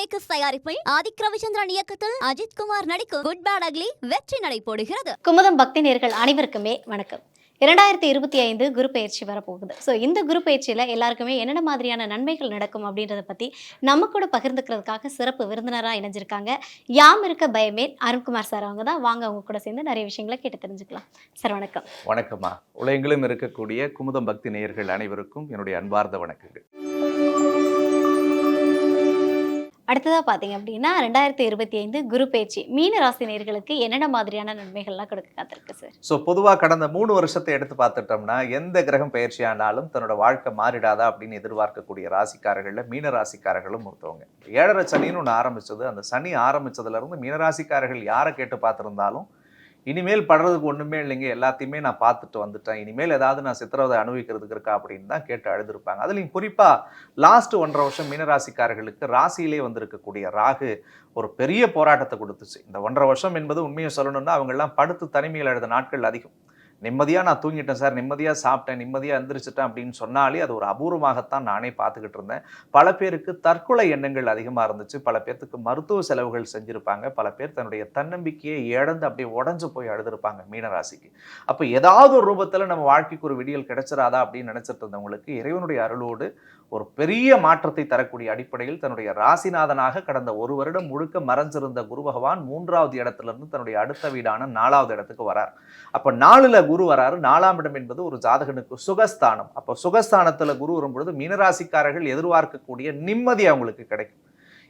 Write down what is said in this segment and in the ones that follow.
Makers தயாரிப்பில் ஆதிக் ரவிச்சந்திரன் இயக்கத்தில் அஜித் குமார் நடிக்கும் குட் பேட் அக்லி வெற்றி நடைபோடுகிறது. குமுதம் பக்தி நேயர்கள் அனைவருக்குமே வணக்கம். 2025 குரு பயிற்சி வரப்போகுது. ஸோ இந்த குரு பயிற்சியில் எல்லாருக்குமே என்னென்ன மாதிரியான நன்மைகள் நடக்கும் அப்படின்றத பற்றி நம்ம கூட பகிர்ந்துக்கிறதுக்காக சிறப்பு விருந்தினராக இணைஞ்சிருக்காங்க. யாம் இருக்க பயமே அருண்குமார் சார். அவங்க தான். வாங்க அவங்க கூட சேர்ந்து நிறைய விஷயங்களை கேட்டு தெரிஞ்சுக்கலாம். சார் வணக்கம். வணக்கம்மா. உலகெங்கிலும் இருக்கக்கூடிய குமுதம் பக்தி நேயர்கள் அனைவருக்கும் என்னுடைய அன்பார்ந்த வணக்கங்கள். அடுத்ததாக பார்த்தீங்க அப்படின்னா 2025 குரு பயிற்சி மீன ராசி நேயர்களுக்கு என்னென்ன மாதிரியான நன்மைகள்லாம் கொடுக்க காத்திருக்கு சார்? ஸோ பொதுவாக கடந்த 3 வருஷத்தை எடுத்து பார்த்துட்டோம்னா எந்த கிரகம் பயிற்சி ஆனாலும் தன்னோட வாழ்க்கை மாறிடாதா அப்படின்னு எதிர்பார்க்கக்கூடிய ராசிக்காரர்களில் மீன ராசிக்காரர்களும் ஒருத்தவங்க. 7.5 சனின்னு ஒன்று ஆரம்பிச்சது. அந்த சனி ஆரம்பிச்சதுலேருந்து மீனராசிக்காரர்கள் யாரை கேட்டு பார்த்துருந்தாலும் இனிமேல் படுறதுக்கு ஒன்றுமே இல்லைங்க, எல்லாத்தையுமே நான் பார்த்துட்டு வந்துட்டேன், இனிமேல் ஏதாவது நான் சித்திரவதை அனுபவிக்கிறதுக்கு இருக்கா அப்படின்னு தான் கேட்டு அழுதுருப்பாங்க. அதுலேயும் குறிப்பாக லாஸ்ட் 1.5 வருஷம் மீனராசிக்காரர்களுக்கு ராசியிலே வந்திருக்கக்கூடிய ராகு ஒரு பெரிய போராட்டத்தை கொடுத்துச்சு. இந்த 1.5 வருஷம் என்பது உண்மையை சொல்லணும்னா அவங்கெல்லாம் படுத்து தனிமையில் எழுத நாட்கள் அதிகம். நிம்மதியாக நான் தூங்கிட்டேன் சார், நிம்மதியாக சாப்பிட்டேன், நிம்மதியாக எந்திரிச்சிட்டேன் அப்படின்னு சொன்னாலே அது ஒரு அபூர்வமாகத்தான் நானே பார்த்துக்கிட்டு இருந்தேன். பல பேருக்கு தற்கொலை எண்ணங்கள் அதிகமாக இருந்துச்சு. பல பேர்த்துக்கு மருத்துவ செலவுகள் செஞ்சுருப்பாங்க. பல பேர் தன்னுடைய தன்னம்பிக்கையை இழந்து அப்படியே உடஞ்சு போய் அழுதுருப்பாங்க மீனராசிக்கு. அப்போ ஏதாவது ஒரு ரூபத்தில் நம்ம வாழ்க்கைக்கு ஒரு விடியல் கிடைச்சிடாதா அப்படின்னு நினச்சிட்டு இருந்தவங்களுக்கு இறைவனுடைய அருளோடு ஒரு பெரிய மாற்றத்தை தரக்கூடிய அடிப்படையில் தன்னுடைய ராசிநாதனாக கடந்த 1 வருடம் முழுக்க மறைஞ்சிருந்த குரு பகவான் 3வது இடத்திலிருந்து தன்னுடைய அடுத்த வீடான 4வது இடத்துக்கு வரார். அப்போ 4ல் குரு வராரு. 4ஆம் இடம் என்பது ஒரு ஜாதகனுக்கு சுகஸ்தானம். அப்போ சுகஸ்தானத்தில் குரு வரும்பொழுது மீனராசிக்காரர்கள் எதிர்பார்க்கக்கூடிய நிம்மதி அவங்களுக்கு கிடைக்கும்.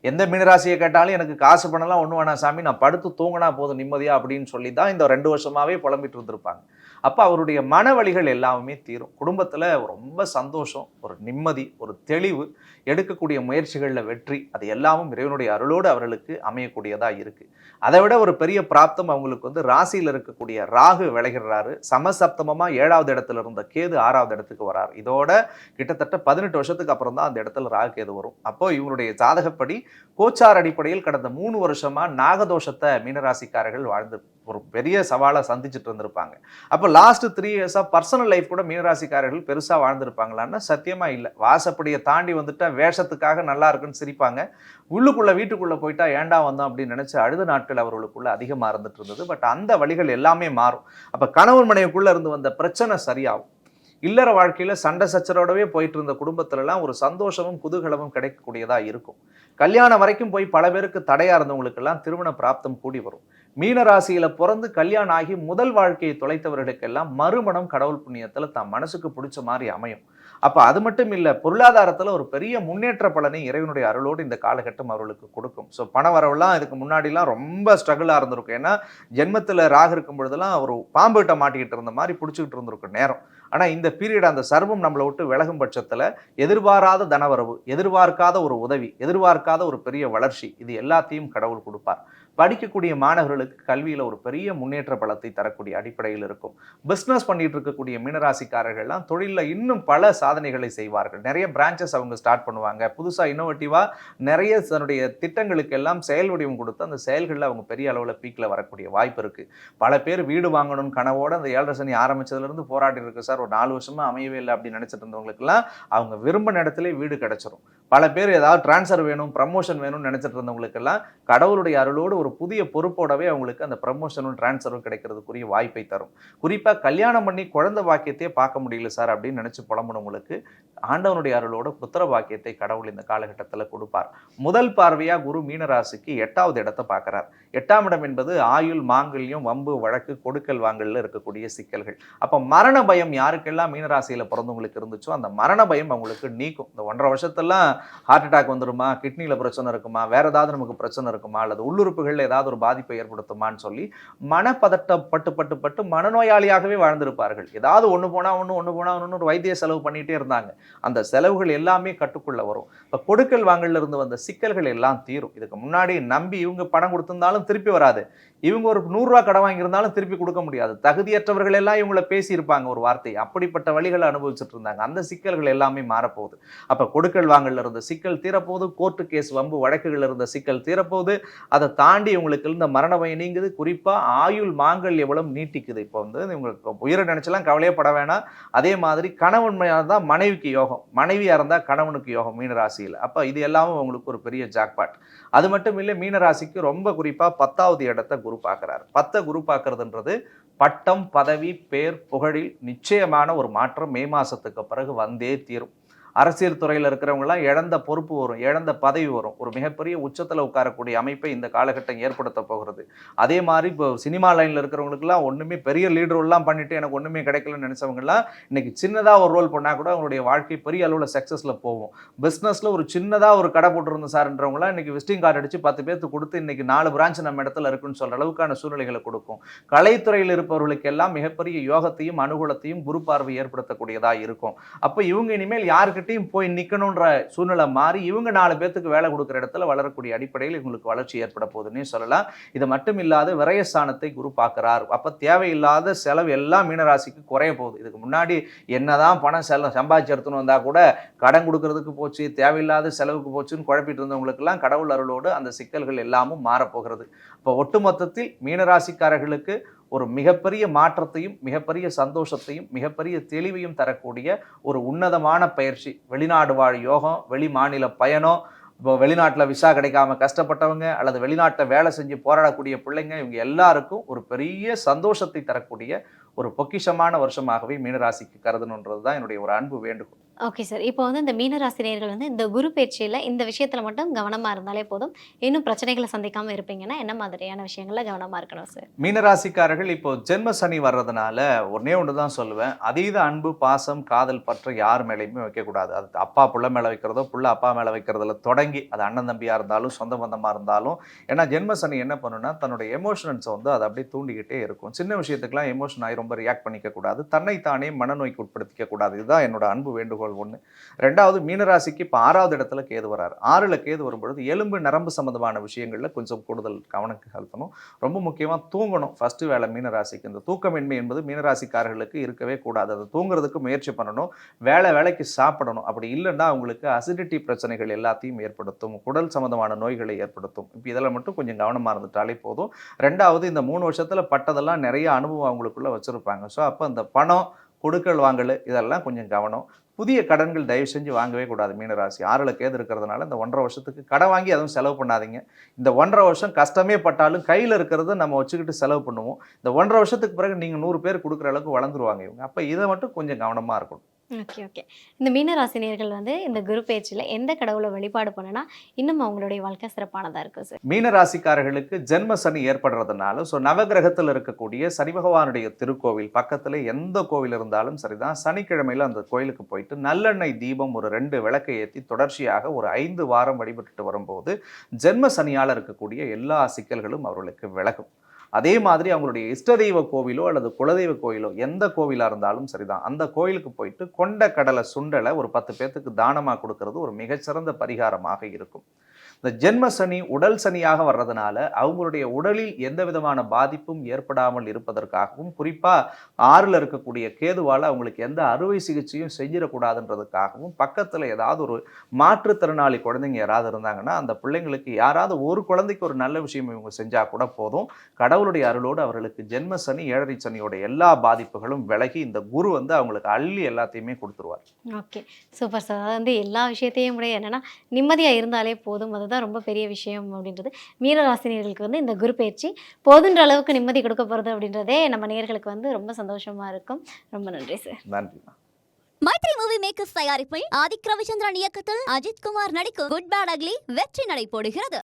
எந்த மீனராசியை கேட்டாலும் எனக்கு காசு பண்ணலாம் ஒன்றும் வேணாம் சாமி, நான் படுத்து தூங்கினா போதும் நிம்மதியா அப்படின்னு சொல்லி தான் இந்த 2 வருஷமாவே புலம்பிட்டு இருந்திருப்பாங்க. அப்போ அவருடைய மன வலிகள் எல்லாமே தீரும். குடும்பத்தில் ரொம்ப சந்தோஷம், ஒரு நிம்மதி, ஒரு தெளிவு, எடுக்கக்கூடிய முயற்சிகளில் வெற்றி, அது எல்லாமும் இறைவனுடைய அருளோடு அவர்களுக்கு அமையக்கூடியதாக இருக்குது. அதை விட ஒரு பெரிய பிராப்தம் அவங்களுக்கு ராசியில் இருக்கக்கூடிய ராகு விளைகிறாரு. சமசப்தமமாக 7வது இடத்துல இருந்த கேது 6வது இடத்துக்கு வராரு. இதோட கிட்டத்தட்ட 18 வருஷத்துக்கு அப்புறம் தான் அந்த இடத்துல ராகு கேது வரும். அப்போ இவங்களுடைய ஜாதகப்படி கோச்சார் அடிப்படையில் கடந்த 3 வருஷமா நாகதோஷத்தை மீனராசிக்காரர்கள் வாழ்ந்து ஒரு பெரிய சவாலை சந்திச்சுட்டு இருந்திருப்பாங்க. அப்போ லாஸ்ட் 3 இயர்ஸாக பர்சனல் லைஃப் கூட மீனராசிக்காரர்கள் பெருசாக வாழ்ந்திருப்பாங்களான்னா சத்தியமா இல்லை. வாசப்படியை தாண்டி வந்துட்டா வேஷத்துக்காக நல்லா இருக்குன்னு சிரிப்பாங்க. வீட்டுக்குள்ளே போயிட்டா ஏண்டா வந்தோம் அப்படின்னு நினைச்சு அழுத நாட்கள் அவர்களுக்குள்ள அதிகமாக இருந்துட்டு இருந்தது. பட் அந்த வழிகள் எல்லாமே மாறும். அப்போ கணவன் மனைவிக்குள்ள இருந்து வந்த பிரச்சனை சரியாகும். இல்லற வாழ்க்கையில் சண்டை சச்சரோடவே போயிட்டு இருந்த குடும்பத்திலலாம் ஒரு சந்தோஷமும் குதூகலமும் கிடைக்கக்கூடியதா இருக்கும். கல்யாணம் வரைக்கும் போய் பல பேருக்கு தடையா இருந்தவங்களுக்கெல்லாம் திருமண பிராப்தம் கூடி வரும். மீனராசியில பிறந்து கல்யாணம் ஆகி முதல் வாழ்க்கையை தொலைத்தவர்களுக்கெல்லாம் மறுமணம் கடவுள் புண்ணியத்துல தான் மனசுக்கு பிடிச்ச மாதிரி அமையும். அப்ப அது மட்டும் இல்ல, பொருளாதாரத்துல ஒரு பெரிய முன்னேற்ற பலனை இறைவனுடைய அருளோடு இந்த காலகட்டம் அவர்களுக்கு கொடுக்கும். ஸோ பண வரவெல்லாம் இதுக்கு முன்னாடிலாம் ரொம்ப ஸ்ட்ரகிளா இருந்திருக்கும். ஏன்னா ஜென்மத்துல ராகு இருக்கும் பொழுதுலாம் ஒரு பாம்பு கிட்ட மாட்டிக்கிட்டு இருந்த மாதிரி பிடிச்சிக்கிட்டு இருந்திருக்கும் நேரம். ஆனா இந்த பீரியட் அந்த சர்வம் நம்மளை விட்டு விலகும் பட்சத்துல எதிர்பாராத தனவரவு, எதிர்பார்க்காத ஒரு உதவி, எதிர்பார்க்காத ஒரு பெரிய வளர்ச்சி, இது எல்லாத்தையும் கடவுள் கொடுப்பார். படிக்கக்கூடிய மாணவர்களுக்கு கல்வியில் ஒரு பெரிய முன்னேற்ற பலத்தை தரக்கூடிய அடிப்படையில் இருக்கும். பிஸ்னஸ் பண்ணிட்டு இருக்கக்கூடிய மீனராசிக்காரர்கள்லாம் தொழிலில் இன்னும் பல சாதனைகளை செய்வார்கள். நிறைய பிரான்ச்சஸ் அவங்க ஸ்டார்ட் பண்ணுவாங்க. புதுசாக இன்னோவேட்டிவாக நிறைய தன்னுடைய திட்டங்களுக்கு எல்லாம் செயல் வடிவம் கொடுத்து அந்த செயல்களில் அவங்க பெரிய அளவில் பீக்கில் வரக்கூடிய வாய்ப்பு இருக்குது. பல பேர் வீடு வாங்கணும்னு கனவோடு அந்த 7.5 சனி ஆரம்பிச்சதுலேருந்து போராடி இருக்கு சார், ஒரு 4 வருஷமாக அமையவே இல்லை அப்படின்னு நினச்சிட்டு இருந்தவங்களுக்குலாம் அவங்க விரும்பின இடத்துல வீடு கிடைச்சிரும். பல பேர் ஏதாவது டிரான்ஸ்ஃபர் வேணும், ப்ரமோஷன் வேணும்னு நினச்சிட்டு இருந்தவங்களுக்கெல்லாம் கடவுளுடைய அருளோடு ஒரு புதிய பொறுப்போடவே அவங்களுக்கு அந்த ப்ரமோஷனும் டிரான்ஸ்ஃபரும் கிடைக்கிறதுக்குரிய வாய்ப்பை தரும். குறிப்பாக கல்யாணம் பண்ணி குழந்தை பாக்கியத்தையே பார்க்க முடியல சார் அப்படின்னு நினச்சி புலம்புனவங்களுக்கு ஆண்டவனுடைய அருளோட புத்திர பாக்கியத்தை கடவுள் இந்த காலகட்டத்தில் கொடுப்பார். முதல் பார்வையாக குரு மீனராசிக்கு 8வது இடத்தை பார்க்குறார். 8ஆம் இடம் என்பது ஆயுள், மாங்கல்யம், வம்பு, வழக்கு, கொடுக்கல் வாங்கல்ல இருக்கக்கூடிய சிக்கல்கள். அப்போ மரண பயம் யாருக்கெல்லாம் மீனராசியில் பிறந்தவங்களுக்கு இருந்துச்சோ அந்த மரண பயம் அவங்களுக்கு நீக்கும். இந்த 1.5 வருஷத்தெல்லாம் ஹார்ட் அட்டாக் வந்துருமா, கிட்னியில் பிரச்சனை இருக்குமா, வேற ஏதாவது நமக்கு பிரச்சனை இருக்குமா, அல்லது உள்ளுறுப்புகளில் ஏதாவது ஒரு பாதிப்பை ஏற்படுத்துமான்னு சொல்லி மனப்பதட்டப்பட்டு மனநோயாளியாகவே வாழ்ந்திருப்பார்கள். ஏதாவது ஒன்று போனால் ஒரு வைத்திய செலவு பண்ணிகிட்டே இருந்தாங்க. அந்த செலவுகள் எல்லாமே கட்டுக்குள்ள வரும். இப்போ கொடுக்கல் வாங்கல இருந்து வந்த சிக்கல்கள் எல்லாம் தீரும். இதுக்கு முன்னாடி நம்பி இவங்க பணம் கொடுத்திருந்தாலும் திருப்பி வராது. இவங்க ஒரு 100 ரூபா கடன் வாங்கியிருந்தாலும் திருப்பி கொடுக்க முடியாது. தகுதியற்றவர்கள் எல்லாம் இவங்களை பேசியிருப்பாங்க ஒரு வார்த்தை. அப்படிப்பட்ட வழிகளை அனுபவிச்சுட்டு இருந்தாங்க. அந்த சிக்கல்கள் எல்லாமே மாறப்போகுது. அப்போ கொடுக்கல் வாங்கல இருந்த சிக்கல் தீரப்போகுது. கோர்ட்டு கேஸ், வம்பு, வழக்குகள் இருந்த சிக்கல் தீரப்போகுது. அதை தாண்டி தாண்டி உங்களுக்கு இந்த மரண பயம் நீங்குது. குறிப்பா ஆயுள் மாங்கல்யம் எவ்வளவு நீட்டிக்குது. இப்போ வந்து உங்களுக்கு உயிரை நினைச்செல்லாம் கவலையே பட வேணாம். அதே மாதிரி கணவன்மையாக இருந்தால் மனைவிக்கு யோகம், மனைவியா இருந்தா கணவனுக்கு யோகம் மீனராசியில். அப்ப இது எல்லாமே உங்களுக்கு ஒரு பெரிய ஜாக்பாட். அது மட்டும் இல்லை, மீனராசிக்கு ரொம்ப குறிப்பா 10வது இடத்தை குரு பார்க்கிறார். 10 குரு பார்க்கறதுன்றது பட்டம், பதவி, பேர், புகழில் நிச்சயமான ஒரு மாற்றம் மே மாசத்துக்கு பிறகு வந்தே தீரும். அரசியல் துறையில் இருக்கிறவங்களாம் இழந்த பொறுப்பு வரும், இழந்த பதவி வரும். ஒரு மிகப்பெரிய உச்சத்தில் உட்காரக்கூடிய அமைப்பை இந்த காலகட்டம் ஏற்படுத்த போகிறது. அதே மாதிரி இப்போ சினிமா லைனில் இருக்கிறவங்களுக்குலாம் ஒன்றுமே பெரிய லீடர் ரோல்லாம் பண்ணிட்டு எனக்கு ஒன்றுமே கிடைக்கலன்னு நினைச்சவங்கலாம் இன்னைக்கு சின்னதாக ஒரு ரோல் பண்ணால் கூட அவங்களுடைய வாழ்க்கை பெரிய அளவில் சக்ஸஸில் போகும். பிஸ்னஸில் ஒரு சின்னதாக ஒரு கடை போட்டுருந்த சார்ன்றவங்களாம் இன்னைக்கு விசிட்டிங் கார்டு அடித்து 10 பேருக்கு கொடுத்து இன்னைக்கு 4 பிரான்ச் நம்ம இடத்துல இருக்குன்னு சொல்கிற அளவுக்கான சூழ்நிலைகளை கொடுக்கும். கலைத்துறையில் இருப்பவர்களுக்கு எல்லாம் மிகப்பெரிய யோகத்தையும் அனுகூலத்தையும் குரு பார்வை ஏற்படுத்தக்கூடியதாக இருக்கும். அப்போ இவங்க இனிமேல் யாருக்கு போய் நிக்கணும்ன்ற சூழ்நிலை மாறி இவங்க 4 பேத்துக்கு வேலை கொடுக்குற இடத்துல வளரக்கூடிய அடிப்படையில் இவங்களுக்கு வளர்ச்சி ஏற்பட போகுதுன்னு சொல்லலாம். இது மட்டும் இல்லாத விரயஸ்தானத்தை குரு பார்க்கிறார். அப்ப தேவையில்லாத செலவு எல்லாம் மீனராசிக்கு குறைய போகுது. இதுக்கு முன்னாடி என்னதான் பணம் சம்பாதிச்சு எடுத்துன்னு வந்தா கூட கடன் கொடுக்கறதுக்கு போச்சு, தேவையில்லாத செலவுக்கு போச்சுன்னு குழப்பிட்டு இருந்தவங்களுக்கு எல்லாம் கடவுள் அருளோடு அந்த சிக்கல்கள் எல்லாமும் மாறப்போகிறது. இப்போ ஒட்டுமொத்தத்தில் மீனராசிக்காரர்களுக்கு ஒரு மிகப்பெரிய மாற்றத்தையும் மிகப்பெரிய சந்தோஷத்தையும் மிகப்பெரிய தெளிவையும் தரக்கூடிய ஒரு உன்னதமான பயிற்சி. வெளிநாடு வாழ் யோகம், வெளி மாநில பயணம், இப்போ வெளிநாட்டில் விசா கிடைக்காம கஷ்டப்பட்டவங்க அல்லது வெளிநாட்டை வேலை செஞ்சு போராடக்கூடிய பிள்ளைங்க, இவங்க எல்லாருக்கும் ஒரு பெரிய சந்தோஷத்தை தரக்கூடிய ஒரு பொக்கிஷமான வருஷமாகவே மீனராசிக்கு கருதணுன்றது தான் என்னுடைய ஒரு அன்பு வேண்டுகோள். Okay sir. இப்போ வந்து இந்த மீனராசினியர்கள் வந்து இந்த குரு பயிற்சியில் இந்த விஷயத்தில் மட்டும் கவனமாக இருந்தாலே போதும், இன்னும் பிரச்சனைகளை சந்திக்காமல் இருப்பீங்கன்னா என்ன மாதிரியான விஷயங்களில் கவனமாக இருக்கணும் சார்? மீனராசிக்காரர்கள் இப்போ ஜென்ம சனி வர்றதுனால ஒன்னே ஒன்று தான் சொல்லுவேன், அதீத அன்பு, பாசம், காதல் பற்ற யார் மேலேயுமே வைக்கக்கூடாது. அது அப்பா புள்ள மேலே வைக்கிறதோ புள்ள அப்பா மேலே வைக்கிறதுல தொடங்கி அது அண்ணன் தம்பியாக இருந்தாலும் சொந்த பந்தமாக இருந்தாலும். ஏன்னா ஜென்ம சனி என்ன பண்ணுன்னா தன்னுடைய எமோஷனல்ஸை வந்து அதை அப்படியே தூண்டிக்கிட்டே இருக்கும். சின்ன விஷயத்துக்குலாம் எமோஷன் ஆகி ரொம்ப ரியாக்ட் பண்ணிக்க கூடாது, தன்னைத்தானே மனநோய்க்கு உட்படுத்திக்க கூடாது. இதுதான் என்னோட அன்பு வேண்டுகோள் ஒன்று. ரெண்டாவது, மீனராசிக்கு இப்போ 6வது இடத்துல கேது வராரு. 6ல் கேது வரும்பொழுது எலும்பு நரம்பு சம்பந்தமான விஷயங்கள்ல கொஞ்சம் கூடுதல் கவனம் செலுத்தணும். ரொம்ப முக்கியமா தூங்கணும். ஃபர்ஸ்ட் வேலை மீனராசிக்கு. இந்த தூக்கமின்மை என்பது மீனராசிக்காரர்களுக்கு இருக்கவே கூடாது. அதை தூங்குறதுக்கு முயற்சி பண்ணணும். வேலைக்கு சாப்பிடணும். அப்படி இல்லைன்னா அவங்களுக்கு அசிடிட்டி பிரச்சனைகள் எல்லாத்தையும் ஏற்படுத்தும், குடல் சம்பந்தமான நோய்களை ஏற்படுத்தும். இப்போ இதில் மட்டும் கொஞ்சம் கவனமா இருந்துட்டாலே போதும். ரெண்டாவது, இந்த 3 வருஷத்துல பட்டதெல்லாம் நிறைய அனுபவம் அவங்களுக்குள்ள வச்சிருப்பாங்க. ஸோ அப்போ அந்த பணம் கொடுக்கல் வாங்கல் இதெல்லாம் கொஞ்சம் கவனம். புதிய கடன்கள் தயவு செஞ்சு வாங்கவே கூடாது மீனராசி. 6ல் கேது இருக்கிறதுனால இந்த 1.5 வருஷத்துக்கு கடன் வாங்கி அதுவும் செலவு பண்ணாதீங்க. இந்த 1.5 வருஷம் கஷ்டமே பட்டாலும் கையில் இருக்கிறத நம்ம வச்சுக்கிட்டு செலவு பண்ணுவோம். இந்த 1.5 வருஷத்துக்கு பிறகு நீங்கள் 100 பேர் கொடுக்குற அளவுக்கு வளர்ந்துருவாங்க இவங்க. அப்போ இதை மட்டும் கொஞ்சம் கவனமாக இருக்கணும். ஓகே. இந்த மீனராசினியர்கள் வந்து இந்த குரு பயிற்சியில் எந்த கடவுளை வழிபாடு பண்ணனா இன்னும் அவங்களுடைய வாழ்க்கை சிறப்பானதாக இருக்கும் சார்? மீனராசிக்காரர்களுக்கு ஜென்ம சனி ஏற்படுறதுனால நவகிரகத்தில் இருக்கக்கூடிய சனி பகவானுடைய திருக்கோவில் பக்கத்தில் எந்த கோவில் இருந்தாலும் சரிதான், சனிக்கிழமையில் அந்த கோயிலுக்கு போயிட்டு நல்லெண்ணெய் தீபம் ஒரு 2 விளக்கை ஏற்றி தொடர்ச்சியாக ஒரு 5 வாரம் வழிபட்டுட்டு வரும்போது ஜென்ம சனியால் இருக்கக்கூடிய எல்லா சிக்கல்களும் அவர்களுக்கு விலகும். அதே மாதிரி அவங்களுடைய இஷ்ட தெய்வ கோவிலோ அல்லது குலதெய்வ கோயிலோ எந்த கோவிலாக இருந்தாலும் சரிதான், அந்த கோயிலுக்கு போயிட்டு கொண்ட கடலை சுண்டலை ஒரு 10 பேர்த்துக்கு தானமாக கொடுக்கறது ஒரு மிகச்சிறந்த பரிகாரமாக இருக்கும். இந்த ஜென்ம சனி உடல் சனியாக வர்றதுனால அவங்களுடைய உடலில் எந்த விதமான பாதிப்பும் ஏற்படாமல் இருப்பதற்காகவும், குறிப்பாக 6ல் இருக்கக்கூடிய கேதுவால் அவங்களுக்கு எந்த அறுவை சிகிச்சையும் செஞ்சிடக்கூடாதுன்றதுக்காகவும் பக்கத்தில் ஏதாவது ஒரு மாற்றுத்திறனாளி குழந்தைங்க யாராவது இருந்தாங்கன்னா அந்த பிள்ளைங்களுக்கு யாராவது ஒரு குழந்தைக்கு ஒரு நல்ல விஷயம் இவங்க செஞ்சால் கூட போதும். கடவுளுடைய அருளோடு அவர்களுக்கு ஜென்ம சனி 7ரை சனியோட எல்லா பாதிப்புகளும் விலகி இந்த குரு வந்து அவங்களுக்கு அள்ளி எல்லாத்தையுமே கொடுத்துருவார். Okay, super sir. அதாவது வந்து எல்லா விஷயத்தையும் கூட என்னன்னா நிம்மதியாக இருந்தாலே போதும், அதுதான் ரொம்ப பெரிய விஷயம் அப்படின்றது. மீனராசினியர்களுக்கு வந்து இந்த குரு பயிற்சி போதுன்ற அளவுக்கு நிம்மதி கொடுக்க போகிறது அப்படின்றதே நம்ம நேயர்களுக்கு வந்து ரொம்ப சந்தோஷமாக இருக்கும். ரொம்ப நன்றி சார். நன்றி. மைத்ரி மூவி மேக்கர்ஸ் தயாரிப்பில் ஆதிக் ரவிச்சந்திரன் இயக்கத்தில் அஜித் குமார் நடிக்கும் குட் பேட் அக்லி வெற்றி நடை போடுகிறது.